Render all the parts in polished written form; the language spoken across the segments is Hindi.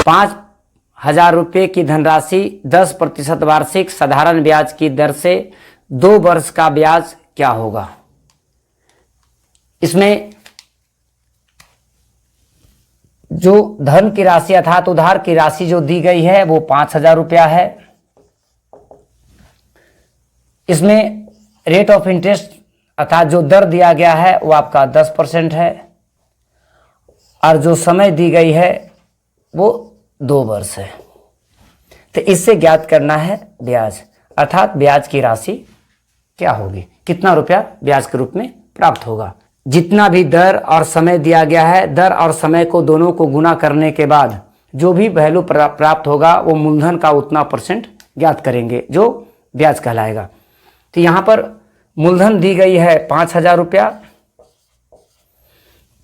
5,000 रुपये की धनराशि 10% वार्षिक साधारण ब्याज की दर से 2 वर्ष का ब्याज क्या होगा। इसमें जो धन की राशि अर्थात उधार की राशि जो दी गई है वो 5,000 रुपया है। इसमें रेट ऑफ इंटरेस्ट अर्थात जो दर दिया गया है वो आपका 10% है और जो समय दी गई है वो 2 वर्ष है। तो इससे ज्ञात करना है ब्याज अर्थात ब्याज की राशि क्या होगी, कितना रुपया ब्याज के रूप में प्राप्त होगा। जितना भी दर और समय दिया गया है, दर और समय को दोनों को गुना करने के बाद जो भी वैल्यू प्राप्त होगा वो मूलधन का उतना % ज्ञात करेंगे जो ब्याज कहलाएगा। तो यहाँ पर मूलधन दी गई है 5,000 रुपया,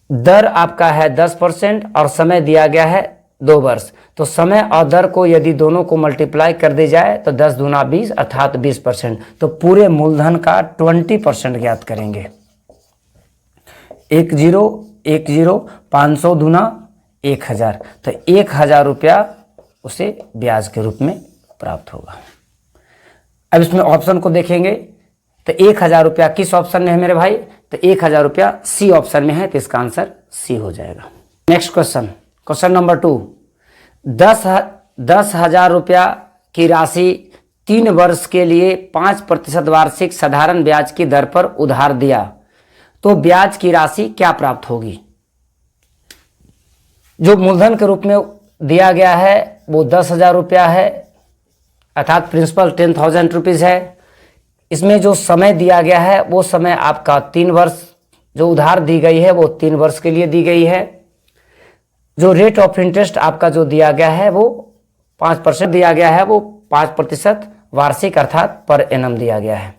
दर आपका है 10% और समय दिया गया है 2 वर्ष। तो समय और दर को यदि दोनों को मल्टीप्लाई कर दी जाए तो 10 दूना 20 अर्थात 20%। तो पूरे मूलधन का 20% ज्ञात करेंगे। 1010 500 दूना 1,000, तो 1,000 रुपया उसे ब्याज के रूप में प्राप्त होगा। अब इसमें ऑप्शन को देखेंगे तो 1,000 रुपया किस ऑप्शन में है मेरे भाई, तो 1,000 रुपया सी ऑप्शन में है, तो इसका आंसर सी हो जाएगा। नेक्स्ट क्वेश्चन, क्वेश्चन नंबर 2, 10,000 रुपया की राशि 3 वर्ष के लिए 5% वार्षिक साधारण ब्याज की दर पर उधार दिया तो ब्याज की राशि क्या प्राप्त होगी। जो मूलधन के रूप में दिया गया है वो 10,000 रुपया है अर्थात प्रिंसिपल 10,000 रुपीज़ है। इसमें जो समय दिया गया है वो समय आपका 3 वर्ष, जो उधार दी गई है वो 3 वर्ष के लिए दी गई है। जो रेट ऑफ इंटरेस्ट आपका जो दिया गया है वो 5% दिया गया है, वो 5% वार्षिक अर्थात पर एनम दिया गया है।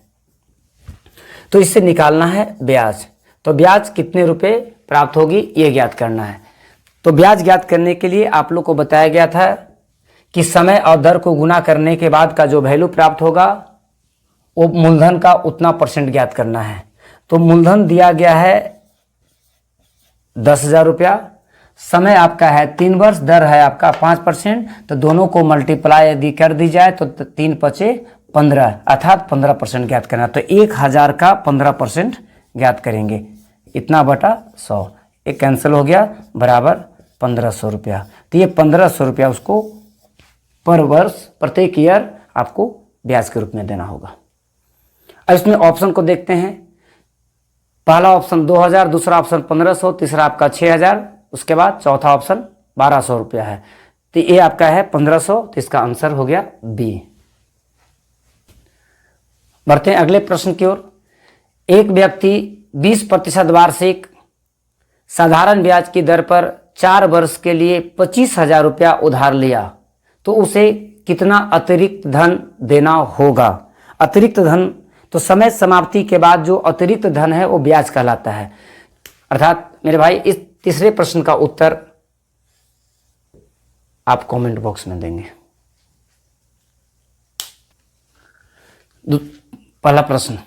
तो इससे निकालना है ब्याज। तो ब्याज कितने रुपए प्राप्त होगी ये ज्ञात करना है। तो ब्याज ज्ञात करने के लिए आप लोग को बताया गया था कि समय और दर को गुना करने के बाद का जो वैल्यू प्राप्त होगा वो मूलधन का उतना % ज्ञात करना है। तो मूलधन दिया गया है 10,000 रुपया, समय आपका है 3 वर्ष, दर है आपका 5%। तो दोनों को मल्टीप्लाई यदि कर दी जाए तो 3 पचे 15 अर्थात 15% ज्ञात करना। तो 1,000 का 15% ज्ञात करेंगे, इतना बटा 100, एक कैंसिल हो गया, बराबर 1,500 रुपया। तो ये 1,500 रुपया उसको पर वर्ष प्रत्येक ईयर आपको ब्याज के रूप में देना होगा। अब इसमें ऑप्शन को देखते हैं। पहला ऑप्शन 2,000, दूसरा ऑप्शन 1,500, तीसरा आपका 6,000, उसके बाद चौथा ऑप्शन 1,200 रुपया है। तो ये आपका है 1,500, तो इसका आंसर हो गया बी। बढ़ते हैं अगले प्रश्न की ओर। एक व्यक्ति 20% वार्षिक साधारण ब्याज की दर पर 4 वर्ष के लिए 25,000 रुपया उधार लिया तो उसे कितना अतिरिक्त धन देना होगा। अतिरिक्त धन तो समय समाप्ति के बाद जो अतिरिक्त धन है वो ब्याज कहलाता है। अर्थात मेरे भाई इस तीसरे प्रश्न का उत्तर आप कमेंट बॉक्स में देंगे। पहला प्रश्न,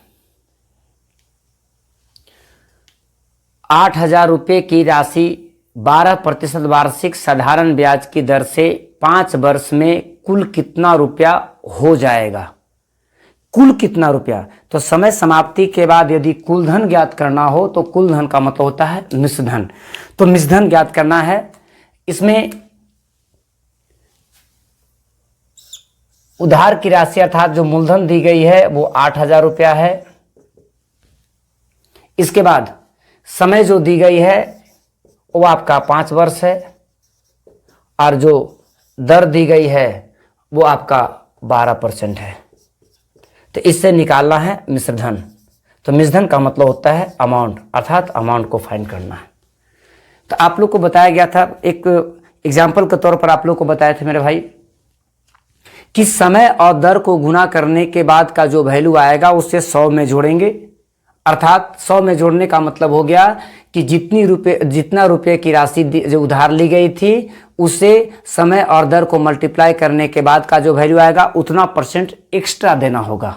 8,000 रुपये की राशि 12% वार्षिक साधारण ब्याज की दर से 5 वर्ष में कुल कितना रुपया हो जाएगा। कुल कितना रुपया, तो समय समाप्ति के बाद यदि कुल धन ज्ञात करना हो तो कुल धन का मतलब होता है मिश्र धन। तो मिश्र धन ज्ञात करना है। इसमें उधार की राशि अर्थात जो मूलधन दी गई है वो 8,000 रुपया है। इसके बाद समय जो दी गई है वो आपका 5 वर्ष है और जो दर दी गई है वो आपका 12% है। तो इससे निकालना है मिश्र धन। तो मिश्र धन का मतलब होता है अमाउंट, अर्थात अमाउंट को फाइंड करना है। तो आप लोग को बताया गया था, एक एग्जाम्पल के तौर पर आप लोग को बताए थे मेरे भाई कि समय और दर को गुना करने के बाद का जो वैल्यू आएगा उससे 100 में जोड़ेंगे। अर्थात 100 में जोड़ने का मतलब हो गया कि जितना रुपये की राशि जो उधार ली गई थी उसे समय और दर को मल्टीप्लाई करने के बाद का जो वैल्यू आएगा उतना % एक्स्ट्रा देना होगा,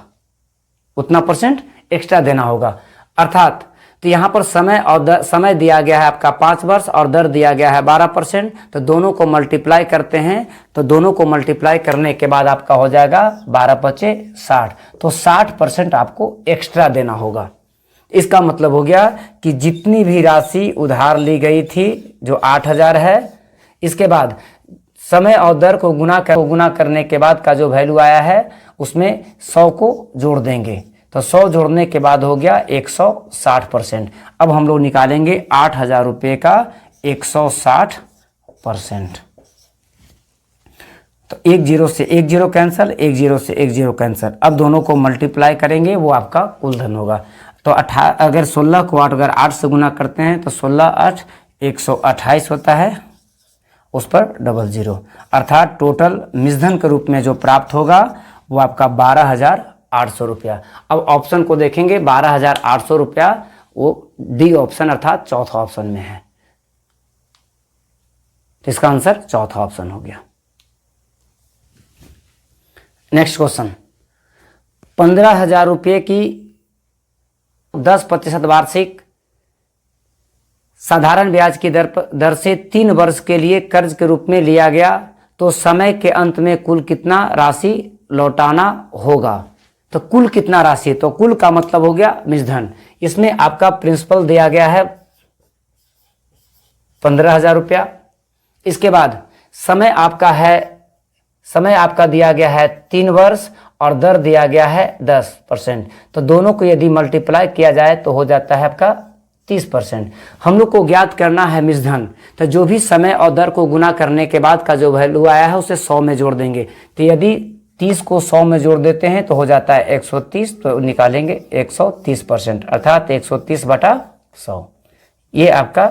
उतना % एक्स्ट्रा देना होगा। अर्थात तो यहाँ पर समय और समय दिया गया है आपका 5 वर्ष और दर दिया गया है 12%। तो दोनों को मल्टीप्लाई करते हैं, तो दोनों को मल्टीप्लाई करने के बाद आपका हो जाएगा 12×5 = 60। तो 60% आपको एक्स्ट्रा देना होगा। इसका मतलब हो गया कि जितनी भी राशि उधार ली गई थी जो 8,000 है, इसके बाद समय और दर को गुना करने के बाद का जो वैल्यू आया है उसमें 100 को जोड़ देंगे। तो 100 जोड़ने के बाद हो गया 160%। अब हम लोग निकालेंगे 8,000 रुपये का 160%। तो 1 0 से 1 0 कैंसिल, 1 0 से 1 0 कैंसिल। अब दोनों को मल्टीप्लाई करेंगे, वो आपका कुल धन होगा। तो अगर 16 को 8 से गुना करते हैं तो 16 8 128 होता है, उस पर 00, अर्थात टोटल मिश्रधन के रूप में जो प्राप्त होगा वो आपका 12,800 रुपया। अब ऑप्शन को देखेंगे, 12,800 रुपया वो डी ऑप्शन अर्थात चौथा ऑप्शन में है। तो इसका आंसर चौथा ऑप्शन हो गया। नेक्स्ट क्वेश्चन, 15,000 रुपये की 10% वार्षिक साधारण ब्याज की दर से 3 वर्ष के लिए कर्ज के रूप में लिया गया, तो समय के अंत में कुल कितना राशि लौटाना होगा। तो कुल कितना राशि, तो कुल का मतलब हो गया मिश्रधन। इसमें आपका प्रिंसिपल दिया गया है 15,000 रुपया। इसके बाद समय आपका दिया गया है 3 वर्ष और दर दिया गया है 10%। तो दोनों को यदि मल्टीप्लाई किया जाए तो हो जाता है आपका 30%। हम लोग को ज्ञात करना है मिश्रधन। तो जो भी समय और दर को गुना करने के बाद का जो वैल्यू आया है उसे 100 में जोड़ देंगे। तो यदि 30 को 100 में जोड़ देते हैं तो हो जाता है 130। तो निकालेंगे 130%, अर्थात 130/100। ये आपका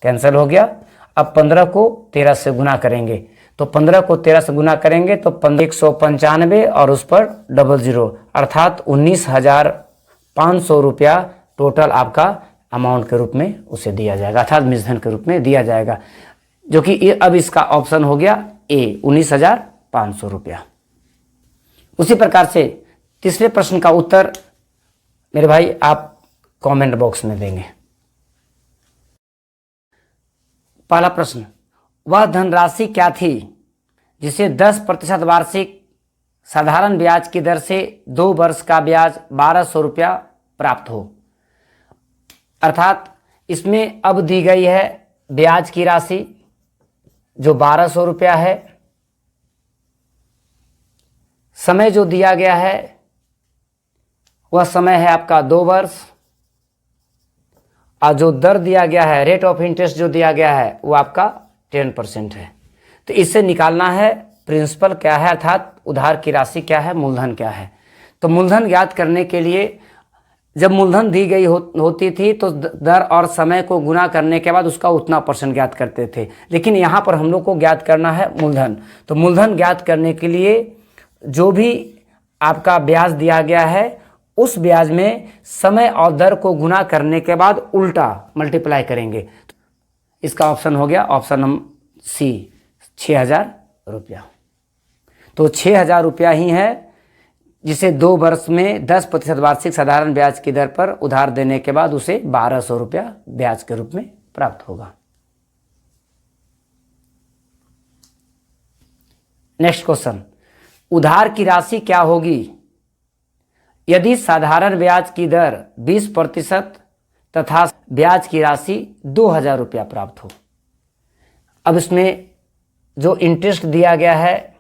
कैंसिल हो गया। अब 15 को 13 से गुना करेंगे, तो 15 को 13 से गुना करेंगे तो 195 और उस पर 00, अर्थात 19,500 रुपया टोटल आपका अमाउंट के रूप में उसे दिया जाएगा, अर्थात मिश्रधन के रूप में दिया जाएगा, जो कि अब इसका ऑप्शन हो गया ए, 19,500 रुपया। उसी प्रकार से तीसरे प्रश्न का उत्तर मेरे भाई आप कमेंट बॉक्स में देंगे। पहला प्रश्न, वह धनराशि क्या थी जिसे 10% वार्षिक साधारण ब्याज की दर से 2 वर्ष का ब्याज 1,200 रुपया प्राप्त हो। अर्थात इसमें अब दी गई है ब्याज की राशि जो 1,200 रुपया है, समय जो दिया गया है वह समय है आपका 2 वर्ष, और जो दर दिया गया है, रेट ऑफ इंटरेस्ट जो दिया गया है वो आपका 10% है। तो इससे निकालना है प्रिंसिपल क्या है, अर्थात उधार की राशि क्या है, मूलधन क्या है। तो मूलधन ज्ञात करने के लिए जब मूलधन दी गई होती थी तो दर और समय को गुना करने के बाद उसका उतना % ज्ञात करते थे, लेकिन यहाँ पर हम लोग को ज्ञात करना है मूलधन। तो मूलधन ज्ञात करने के लिए जो भी आपका ब्याज दिया गया है उस ब्याज में समय और दर को गुना करने के बाद उल्टा मल्टीप्लाई करेंगे। इसका ऑप्शन हो गया ऑप्शन नंबर सी, 6,000 रुपया। तो 6,000 रुपया ही है जिसे 2 वर्ष में 10% वार्षिक साधारण ब्याज की दर पर उधार देने के बाद उसे 1,200 रुपया ब्याज के रूप में प्राप्त होगा। नेक्स्ट क्वेश्चन, उधार की राशि क्या होगी यदि साधारण ब्याज की दर 20% तथा ब्याज की राशि 2,000 रुपया प्राप्त हो। अब इसमें जो इंटरेस्ट दिया गया है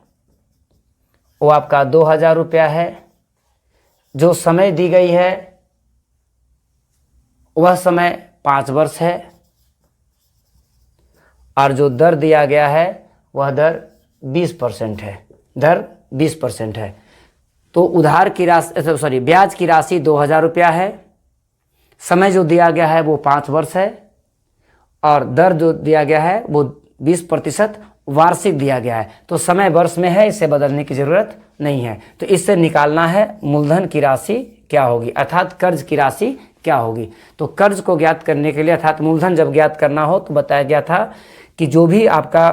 वो आपका 2,000 रुपया है, जो समय दी गई है वह समय 5 वर्ष है, और जो दर दिया गया है वह दर 20% है, दर 20% है। तो उधार की राशि ब्याज की राशि 2,000 रुपया है, समय जो दिया गया है वो 5 वर्ष है, और दर जो दिया गया है वो 20% वार्षिक दिया गया है। तो समय वर्ष में है, इसे बदलने की जरूरत नहीं है। तो इससे निकालना है मूलधन की राशि क्या होगी, अर्थात कर्ज की राशि क्या होगी। तो कर्ज को ज्ञात करने के लिए अर्थात मूलधन जब ज्ञात करना हो तो बताया गया था कि जो भी आपका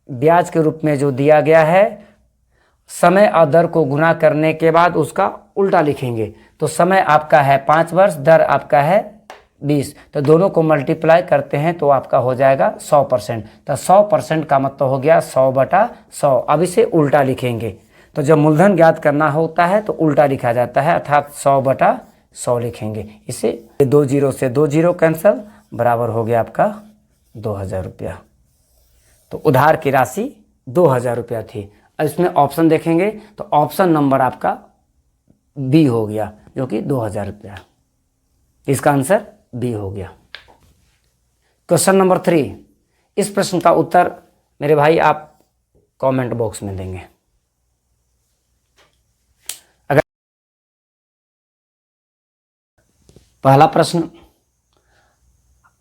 ब्याज के रूप में जो दिया गया है समय और दर को गुना करने के बाद उसका उल्टा लिखेंगे। तो समय आपका है 5 वर्ष, दर आपका है 20, तो दोनों को मल्टीप्लाई करते हैं तो आपका हो जाएगा 100%। तो 100% का मतलब हो गया 100/100। अब इसे उल्टा लिखेंगे, तो जब मूलधन ज्ञात करना होता है तो उल्टा लिखा जाता है, अर्थात 100/100 लिखेंगे। इसे 2 जीरो से 2 जीरो कैंसल, बराबर हो गया आपका 2000 रुपया। तो उधार की राशि 2000 रुपया थी। अब इसमें ऑप्शन देखेंगे तो ऑप्शन नंबर आपका बी हो गया, जो कि 2000 रुपया। इसका आंसर बी हो गया। क्वेश्चन नंबर 3, इस प्रश्न का उत्तर मेरे भाई आप कमेंट बॉक्स में देंगे। अगर पहला प्रश्न,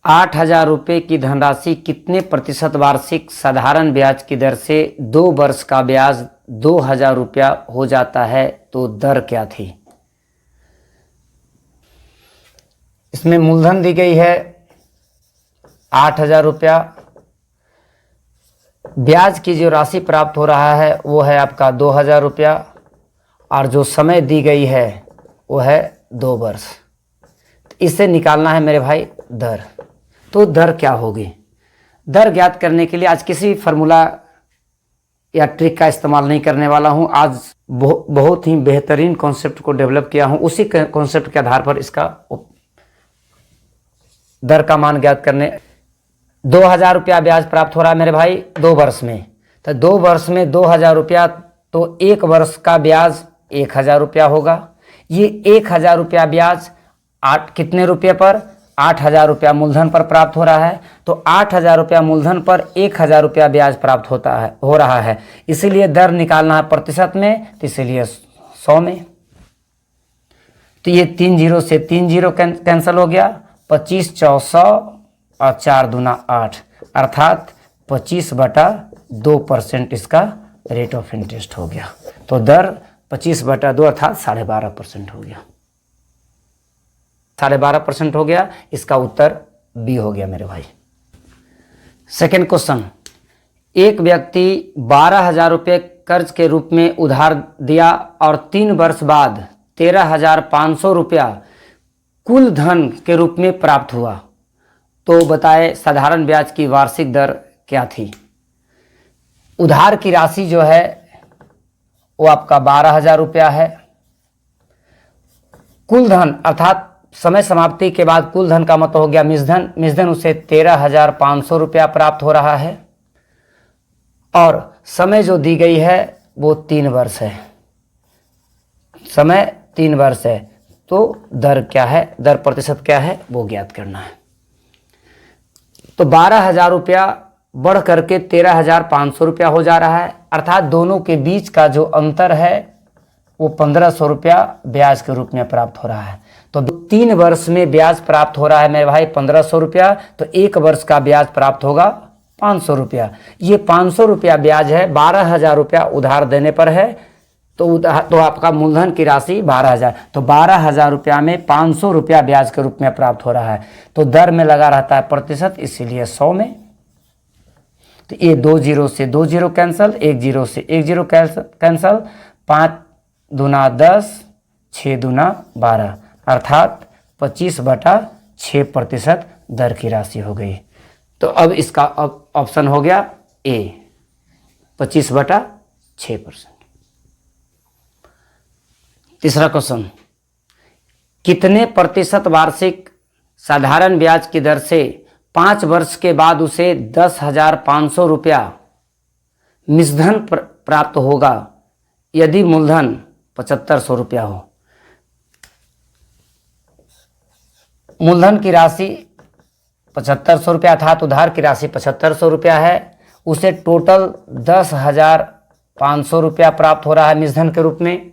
8000 रुपये की धनराशि कितने प्रतिशत वार्षिक साधारण ब्याज की दर से 2 वर्ष का ब्याज 2000 रुपया हो जाता है, तो दर क्या थी? इसमें मूलधन दी गई है 8000 रुपया, ब्याज की जो राशि प्राप्त हो रहा है वो है आपका 2000 रुपया, और जो समय दी गई है वो है 2 वर्ष। इससे निकालना है मेरे भाई दर। तो दर क्या होगी? दर ज्ञात करने के लिए आज किसी फार्मूला या ट्रिक का इस्तेमाल नहीं करने वाला हूं। आज बहुत ही बेहतरीन कॉन्सेप्ट को डेवलप किया हूं, उसी कॉन्सेप्ट के आधार पर इसका दर का मान ज्ञात करने। 2000 रुपया ब्याज प्राप्त हो रहा है मेरे भाई 2 वर्ष में, तो 2 वर्ष में 2000 रुपया, तो 1 वर्ष का ब्याज 1000 रुपया होगा। ये 1000 रुपया ब्याज कितने रुपये पर? 8000 रुपया मूलधन पर प्राप्त हो रहा है। तो 8000 रुपया मूलधन पर 1000 रुपया ब्याज प्राप्त हो रहा है। इसीलिए दर निकालना है प्रतिशत में, तो इसीलिए 100 में। तो ये 3 जीरो से 3 जीरो कैंसिल हो गया, 25 400 और 4 दूना 8, अर्थात 25/2% इसका रेट ऑफ इंटरेस्ट हो गया। तो दर 25/2 अर्थात 12.5% हो गया। 12.5% हो गया। इसका उत्तर बी हो गया मेरे भाई। सेकेंड क्वेश्चन, एक व्यक्ति 12,000 रुपये कर्ज के रूप में उधार दिया और 3 वर्ष बाद 13,500 रुपया कुल धन के रूप में प्राप्त हुआ, तो बताए साधारण ब्याज की वार्षिक दर क्या थी? उधार की राशि जो है वो आपका 12,000 रुपया है। कुल धन अर्थात समय समाप्ति के बाद कुल धन का मतलब हो गया मिश्रधन, मिश्रधन उसे 13,500 रुपया प्राप्त हो रहा है, और समय जो दी गई है वो 3 वर्ष है। समय 3 वर्ष है, तो दर क्या है, दर प्रतिशत क्या है वो ज्ञात करना है। तो 12,000 रुपया बढ़ करके 13,500 रुपया हो जा रहा है, अर्थात दोनों के बीच का जो अंतर है वो 1,500 रुपया ब्याज के रूप में प्राप्त हो रहा है। तो 3 वर्ष में ब्याज प्राप्त हो रहा है मेरे भाई 1,500 रुपया, तो 1 वर्ष का ब्याज प्राप्त होगा 500 रुपया। ये 500 रुपया ब्याज है, 12,000 रुपया उधार देने पर है, तो आपका मूलधन की राशि 12,000, तो 12,000 रुपया में 500 रुपया ब्याज के रूप में प्राप्त हो रहा है। तो दर में लगा रहता है प्रतिशत, इसीलिए 100 में। तो ये 2 जीरो से 2 जीरो कैंसल, 1 जीरो से 1 जीरो कैंसल, 5 दूना 10, 6 दूना 12, अर्थात 25/6% दर की राशि हो गई। तो अब इसका ऑप्शन हो गया ए, 25/6%। तीसरा क्वेश्चन, कितने प्रतिशत वार्षिक साधारण ब्याज की दर से 5 वर्ष के बाद उसे 10,500 रुपया मिश्रधन प्राप्त होगा यदि मूलधन 7,500 रुपया हो? मूलधन की राशि 7,500 रुपया अर्थात उधार की राशि 7,500 रुपया है, उसे टोटल 10,500 रुपया प्राप्त हो रहा है मिश्रधन के रूप में।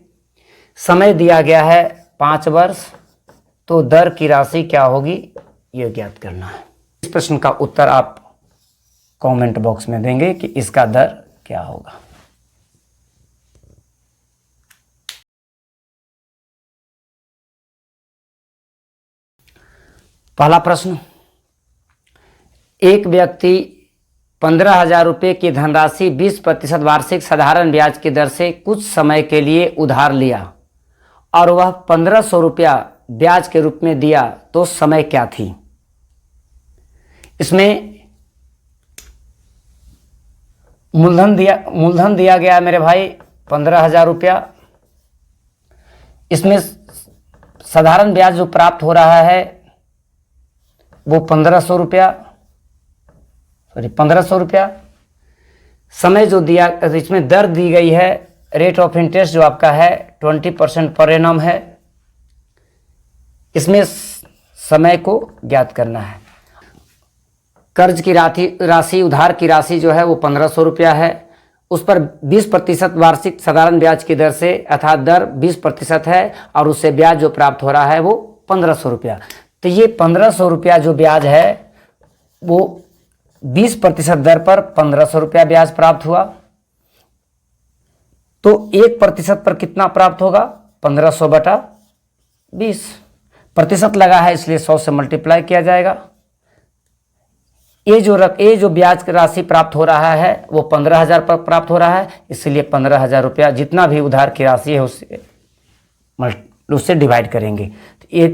समय दिया गया है 5 वर्ष, तो दर की राशि क्या होगी ये ज्ञात करना है। इस प्रश्न का उत्तर आप कमेंट बॉक्स में देंगे कि इसका दर क्या होगा। पहला प्रश्न, एक व्यक्ति 15,000 रुपये की धनराशि 20% वार्षिक साधारण ब्याज की दर से कुछ समय के लिए उधार लिया और वह 1,500 रुपया ब्याज के रूप में दिया तो समय क्या थी। इसमें मूलधन दिया गया मेरे भाई 15,000 रुपया। इसमें साधारण ब्याज जो प्राप्त हो रहा है वो 1500 रुपया, 1500 रुपया। समय जो दिया, इसमें दर दी गई है, रेट ऑफ इंटरेस्ट जो आपका है 20% पर एनम है। इसमें समय को ज्ञात करना है। कर्ज की राशि उधार की राशि जो है वो 1500 रुपया है। उस पर 20% वार्षिक साधारण ब्याज की दर से, अर्थात दर 20% है और उससे ब्याज जो प्राप्त हो रहा है वो 1500 रुपया। तो ये 1500 रुपया जो ब्याज है वो 20% दर पर 1500 रुपया ब्याज प्राप्त हुआ। तो 1% पर कितना प्राप्त होगा, 1500 बटा 20। प्रतिशत लगा है इसलिए 100 से मल्टीप्लाई किया जाएगा। ये जो ब्याज की राशि प्राप्त हो रहा है वो 15,000 पर प्राप्त हो रहा है, इसलिए 15,000 रुपया जितना भी उधार की राशि है उससे डिवाइड करेंगे। तो ये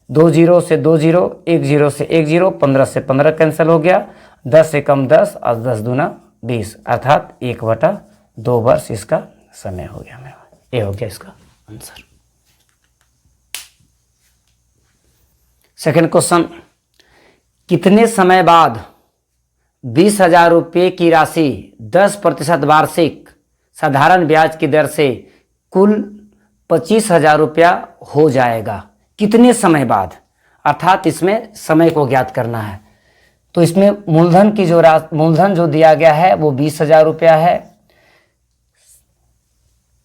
2 जीरो से 2 जीरो, 1 जीरो से 1 जीरो, 15 से 15 कैंसिल हो गया, 10 से कम 10 और 10 दूना 20, अर्थात 1/2 वर्ष इसका समय हो गया मेरा। ये हो गया इसका आंसर। सेकंड क्वेश्चन, कितने समय बाद 20,000 रुपये की राशि 10% वार्षिक साधारण ब्याज की दर से कुल 25,000 रुपया हो जाएगा। कितने समय बाद, अर्थात इसमें समय को ज्ञात करना है। तो इसमें मूलधन जो दिया गया है वो 20,000 रुपया है।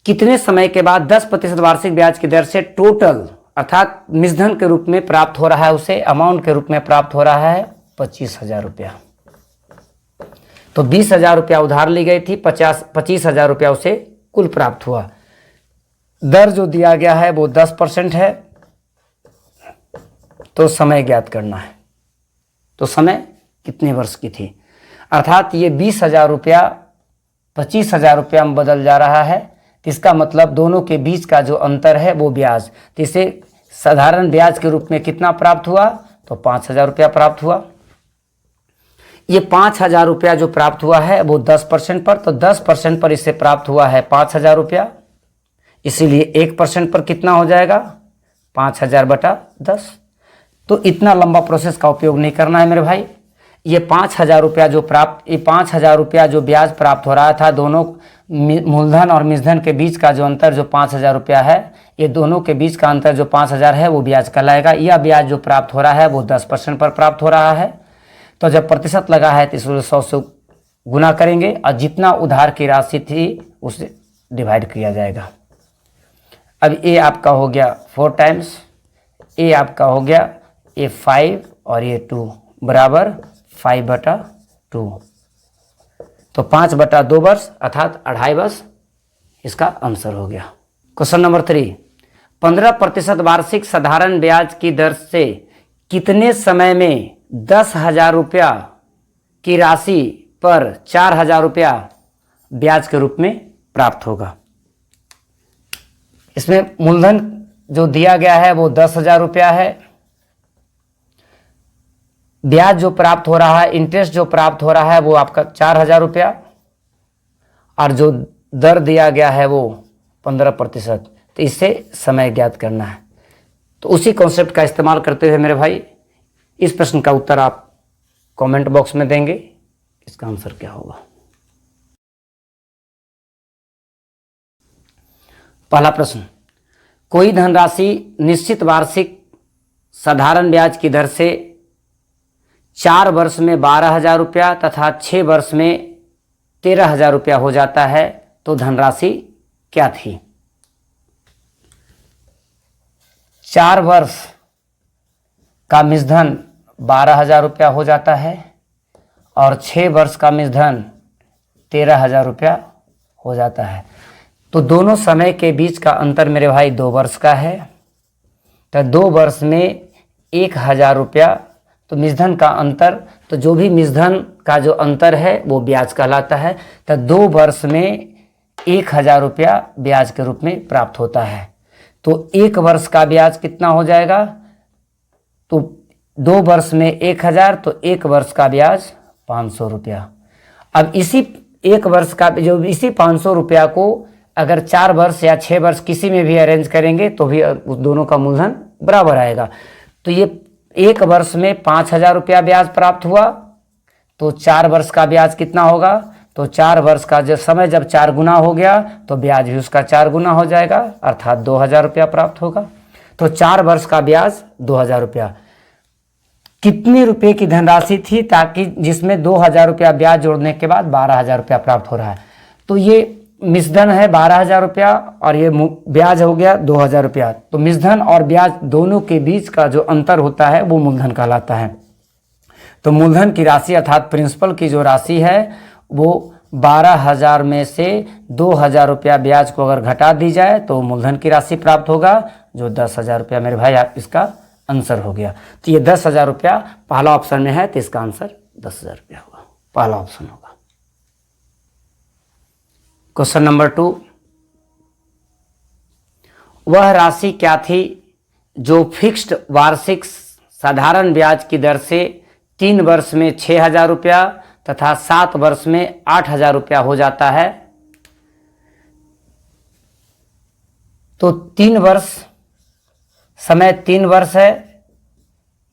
कितने समय के बाद 10% वार्षिक ब्याज की दर से टोटल, अर्थात निजधन के रूप में प्राप्त हो रहा है, उसे अमाउंट के रूप में प्राप्त हो रहा है 25,000 रुपया। तो 20,000 रुपया उधार ली गई थी, 25,000 रुपया उसे कुल प्राप्त हुआ। दर जो दिया गया है वो 10% है। तो समय ज्ञात करना है। तो समय कितने वर्ष की थी, अर्थात ये 20,000 रुपया 25,000 रुपया में बदल जा रहा है। इसका मतलब दोनों के बीच का जो अंतर है वो ब्याज, तो इसे साधारण ब्याज के रूप में कितना प्राप्त हुआ, तो 5,000 रुपया प्राप्त हुआ। ये 5,000 रुपया जो प्राप्त हुआ है वो 10% पर, तो 10% पर इससे प्राप्त हुआ है 5,000 रुपया, इसीलिए 1% पर कितना हो जाएगा, 5,000 बटा 10। तो इतना लंबा प्रोसेस का उपयोग नहीं करना है मेरे भाई। ये 5,000 रुपया जो ये 5,000 रुपया जो ब्याज प्राप्त हो रहा था, दोनों मूलधन और निजधन के बीच का जो अंतर जो 5,000 रुपया है, ये दोनों के बीच का अंतर जो 5,000 है वो ब्याज कहलाएगा। यह ब्याज जो प्राप्त हो रहा है वो 10% पर प्राप्त हो रहा है। तो जब प्रतिशत लगा है तो इसको 100 से गुना करेंगे और जितना उधार की राशि थी उसे डिवाइड किया जाएगा। अब ये आपका हो गया 4 टाइम्स, ये आपका हो गया ये 5 और ये 2 बराबर 5/2। तो 5/2 वर्ष अर्थात 2.5 वर्ष इसका आंसर हो गया। क्वेश्चन नंबर 3, 15% वार्षिक साधारण ब्याज की दर से कितने समय में 10,000 रुपया की राशि पर 4,000 रुपया ब्याज के रूप में प्राप्त होगा। इसमें मूलधन जो दिया गया है वो 10,000 रुपया है। ब्याज जो प्राप्त हो रहा है, इंटरेस्ट जो प्राप्त हो रहा है वो आपका 4,000 रुपया, और जो दर दिया गया है वो 15%। तो इससे समय ज्ञात करना है। तो उसी कॉन्सेप्ट का इस्तेमाल करते हुए मेरे भाई इस प्रश्न का उत्तर आप कमेंट बॉक्स में देंगे। इसका आंसर क्या होगा। पहला प्रश्न, कोई धनराशि निश्चित वार्षिक साधारण ब्याज की दर से 4 वर्ष में 12,000 रुपया तथा 6 वर्ष में 13,000 रुपया हो जाता है, तो धनराशि क्या थी। 4 वर्ष का मिश्धन 12,000 रुपया हो जाता है और 6 वर्ष का मिश्धन 13,000 रुपया हो जाता है। तो दोनों समय के बीच का अंतर मेरे भाई 2 वर्ष का है। तो 2 वर्ष में 1,000 रुपया, तो मिश्धन का अंतर, तो जो भी मिश्धन का जो अंतर है वो ब्याज कहलाता है। तो 2 वर्ष में 1,000 रुपया ब्याज के रूप में प्राप्त होता है। तो 1 वर्ष का ब्याज कितना हो जाएगा, तो 2 वर्ष में 1000, तो 1 वर्ष का ब्याज 500 रुपया। अब इसी 1 वर्ष का जो इसी 500 रुपया को अगर 4 वर्ष या 6 वर्ष किसी में भी अरेंज करेंगे तो भी उस दोनों का मूलधन बराबर आएगा। तो ये 1 वर्ष में 5000 रुपया ब्याज प्राप्त हुआ, तो 4 वर्ष का ब्याज कितना होगा, तो 4 वर्ष का जब समय जब 4 गुना हो गया तो ब्याज भी उसका 4 गुना हो जाएगा, अर्थात 2000 रुपया प्राप्त होगा। तो 4 वर्ष का ब्याज 2000 रुपया। कितने रुपए की धनराशि थी ताकि जिसमें 2000 रुपया ब्याज जोड़ने के बाद 12000 रुपया प्राप्त हो रहा है। तो ये मिश्रधन है 12000 रुपया और ये ब्याज हो गया 2000 रुपया। तो मिश्रधन और ब्याज दोनों के बीच का जो अंतर होता है वो मूलधन कहलाता है। तो मूलधन की राशि अर्थात प्रिंसिपल की जो राशि है वो 12000 में से 2000 रुपया ब्याज को अगर घटा दी जाए तो मूलधन की राशि प्राप्त होगा जो 10000 रुपया। मेरे भाई आप इसका आंसर हो गया। तो ये 10000 रुपया पहला ऑप्शन में है, तो इसका आंसर 10000 रुपया होगा, पहला ऑप्शन होगा। क्वेश्चन नंबर 2, वह राशि क्या थी जो फिक्स्ड वार्षिक साधारण ब्याज की दर से 3 वर्ष में 6000 रुपया तथा 7 वर्ष में 8000 रुपया हो जाता है। तो 3 वर्ष समय 3 वर्ष है,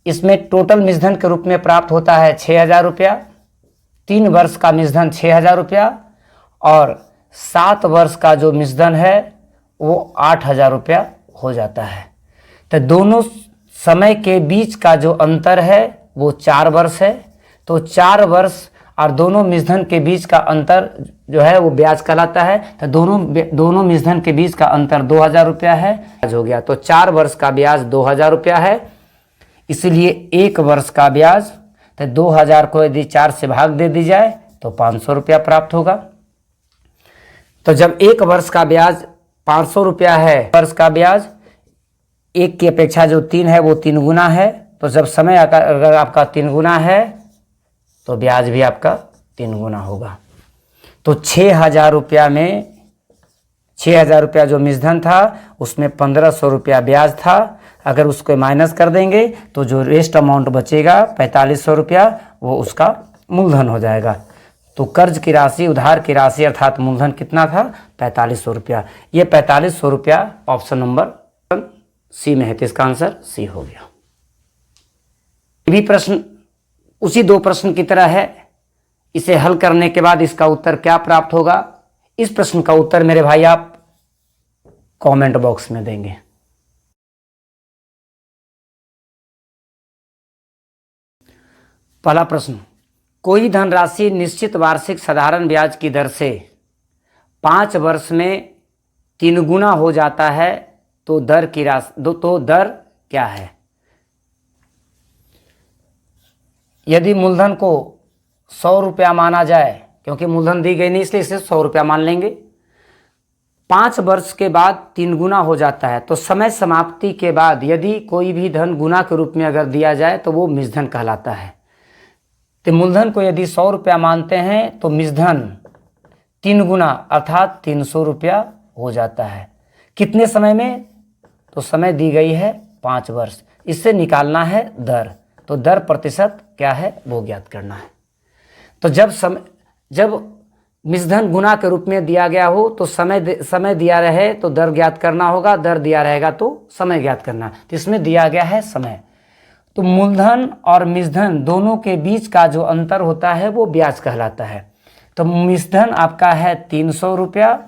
इसमें टोटल मिश्रधन के रूप में प्राप्त होता है 6000 रुपया। 3 वर्ष का मिश्रधन 6000 रुपया और 7 वर्ष का जो मिश्रधन है वो 8000 रुपया हो जाता है। तो दोनों समय के बीच का जो अंतर है वो 4 वर्ष है। तो 4 वर्ष और दोनों मिश्रधन के बीच का अंतर जो है वो ब्याज कहलाता है। तो दोनों मिश्रधन के बीच का अंतर 2000 रुपया है, ब्याज हो गया। तो 4 वर्ष का ब्याज 2000 रुपया है, इसलिए 1 वर्ष का ब्याज, तो 2000 को यदि 4 से भाग दे दी जाए तो 500 रुपया प्राप्त होगा। तो जब 1 वर्ष का ब्याज 500 रुपया है, वर्ष का ब्याज 1 की अपेक्षा जो 3 है वो 3 गुना है। तो जब समय अगर आपका 3 गुना है तो ब्याज भी आपका 3 गुना होगा। तो 6000 रुपया में 6000 रुपया जो मिश्रधन था उसमें 1500 रुपया ब्याज था। अगर उसको माइनस कर देंगे तो जो रेस्ट अमाउंट बचेगा 4500 रुपया वो उसका मूलधन हो जाएगा। तो कर्ज की राशि, उधार की राशि अर्थात मूलधन कितना था, 4500 रुपया। ये 4500 रुपया ऑप्शन नंबर सी में है, तो इसका आंसर सी हो गया। भी प्रश्न उसी 2 प्रश्न की तरह है, इसे हल करने के बाद इसका उत्तर क्या प्राप्त होगा, इस प्रश्न का उत्तर मेरे भाई आप कमेंट बॉक्स में देंगे। पहला प्रश्न, कोई धनराशि निश्चित वार्षिक साधारण ब्याज की दर से 5 वर्ष में 3 गुना हो जाता है, तो दर की राशि तो दर क्या है। यदि मूलधन को 100 रुपया माना जाए, क्योंकि मूलधन दी गई नहीं इसलिए इसे 100 रुपया मान लेंगे, 5 वर्ष के बाद 3 गुना हो जाता है, तो समय समाप्ति के बाद यदि कोई भी धन गुना के रूप में अगर दिया जाए तो वो मिश्रधन कहलाता है। तो मूलधन को यदि 100 रुपया मानते हैं तो मिश्रधन 3 गुना अर्थात 300 रुपया हो जाता है। कितने समय में, तो समय दी गई है 5 वर्ष। इससे निकालना है दर, तो दर प्रतिशत क्या है वो ज्ञात करना है। तो जब मिश्रधन गुना के रूप में दिया गया हो तो समय दिया रहे तो दर ज्ञात करना होगा, दर दिया रहेगा तो समय ज्ञात करना। तो इसमें दिया गया है समय। तो मूलधन और मिश्रधन दोनों के बीच का जो अंतर होता है वो ब्याज कहलाता है। तो मिश्रधन आपका है 300 रुपया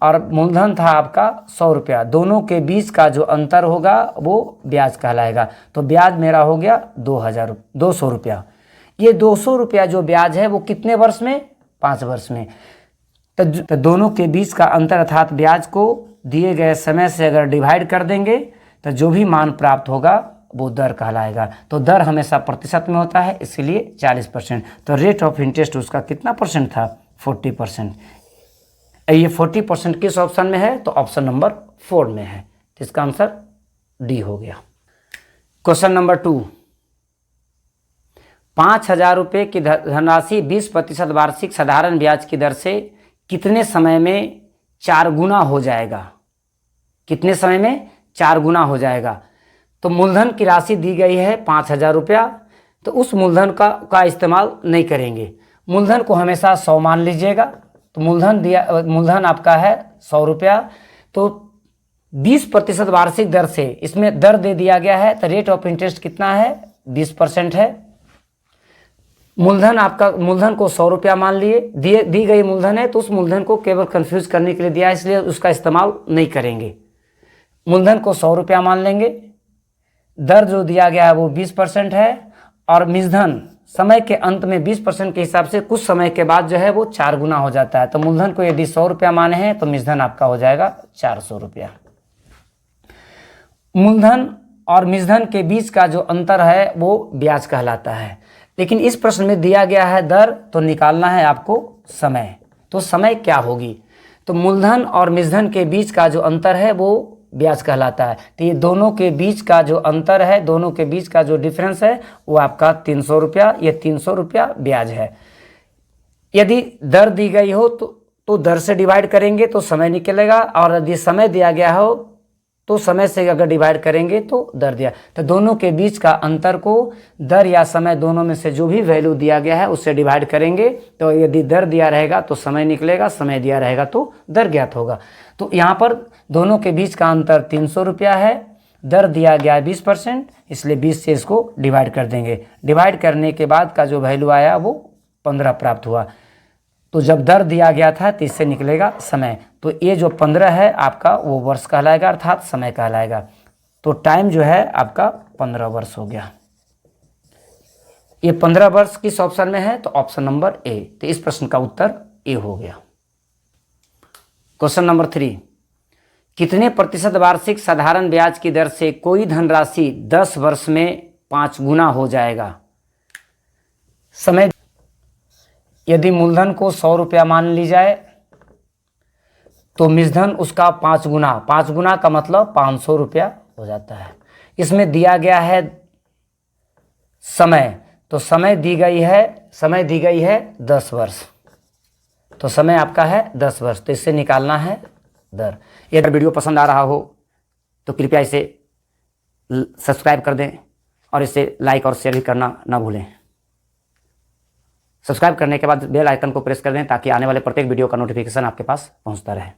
और मूलधन था आपका 100 रुपया, दोनों के बीच का जो अंतर होगा वो ब्याज कहलाएगा। तो ब्याज मेरा हो गया 200 रुपया। ये 200 रुपया जो ब्याज है वो कितने वर्ष में, 5 वर्ष में। तो दोनों के बीच का अंतर अर्थात ब्याज को दिए गए समय से अगर डिवाइड कर देंगे तो जो भी मान प्राप्त होगा वो दर कहलाएगा। तो दर हमेशा प्रतिशत में होता है, इसीलिए 40%। तो रेट ऑफ इंटरेस्ट उसका कितना परसेंट था, 40%। ये 40% किस ऑप्शन में है, तो ऑप्शन नंबर 4 में है। तो इसका आंसर डी हो गया। क्वेश्चन नंबर 2, 5000 रुपये की धनराशि 20% वार्षिक साधारण ब्याज की दर से कितने समय में 4 गुना हो जाएगा। कितने समय में? 4 गुना हो जाएगा। तो मूलधन की राशि दी गई है 5,000 रुपया, तो उस मूलधन का इस्तेमाल नहीं करेंगे। मूलधन को हमेशा 100 मान लीजिएगा। तो मूलधन आपका है 100 रुपया, तो 20% वार्षिक दर से इसमें दर दे दिया गया है। तो रेट ऑफ इंटरेस्ट कितना है? 20% है। मूलधन को 100 रुपया मान लिए, दी गई मूलधन है, तो उस मूलधन को केवल कंफ्यूज करने के लिए दिया है, इसलिए उसका इस्तेमाल नहीं करेंगे। मूलधन को 100 रुपया मान लेंगे, दर जो दिया गया है वो 20% है, और मिश्रधन समय के अंत में 20% के हिसाब से कुछ समय के बाद जो है वो 4 गुना हो जाता है। तो मूलधन को यदि 100 रुपया माने हैं तो मिश्रधन आपका हो जाएगा 400 रुपया। मूलधन और मिश्रधन के बीच का जो अंतर है वो ब्याज कहलाता है। लेकिन इस प्रश्न में दिया गया है दर, तो निकालना है आपको समय। तो समय क्या होगी? तो मूलधन और मिश्रधन के बीच का जो अंतर है वो ब्याज कहलाता है। तो ये दोनों के बीच का जो अंतर है, दोनों के बीच का जो डिफरेंस है वो आपका 300 रुपया, ये 300 रुपया ब्याज है। यदि दर दी गई हो तो दर से डिवाइड करेंगे तो समय निकलेगा, और यदि समय दिया गया हो तो समय से अगर डिवाइड करेंगे तो दर दिया। तो दोनों के बीच का अंतर को दर या समय दोनों में से जो भी वैल्यू दिया गया है उससे डिवाइड करेंगे। तो यदि दर दिया रहेगा तो समय निकलेगा, समय दिया रहेगा तो दर ज्ञात होगा। तो यहाँ पर दोनों के बीच का अंतर 300 रुपया है, दर दिया गया है 20%, इसलिए 20 से इसको डिवाइड कर देंगे। डिवाइड करने के बाद का जो वैल्यू आया वो 15 प्राप्त हुआ। तो जब दर दिया गया था तो इससे निकलेगा समय। तो ये जो 15 है आपका वो वर्ष कहलाएगा, अर्थात समय कहलाएगा। तो टाइम जो है आपका 15 वर्ष हो गया। ये 15 वर्ष किस ऑप्शन में है? तो ऑप्शन नंबर ए। तो इस प्रश्न का उत्तर ए हो गया। क्वेश्चन नंबर 3, कितने प्रतिशत वार्षिक साधारण ब्याज की दर से कोई धनराशि 10 वर्ष में 5 गुना हो जाएगा? समय, यदि मूलधन को 100 रुपया मान ली जाए तो मिश्रधन उसका 5 गुना, 5 गुना का मतलब 500 रुपया हो जाता है। इसमें दिया गया है समय, तो समय दी गई है 10 वर्ष। तो समय आपका है 10 वर्ष, तो इससे निकालना है दर। यदि वीडियो पसंद आ रहा हो तो कृपया इसे सब्सक्राइब कर दें और इसे लाइक और शेयर भी करना ना भूलें। सब्सक्राइब करने के बाद बेल आइकन को प्रेस कर दें ताकि आने वाले प्रत्येक वीडियो का नोटिफिकेशन आपके पास पहुंचता रहे।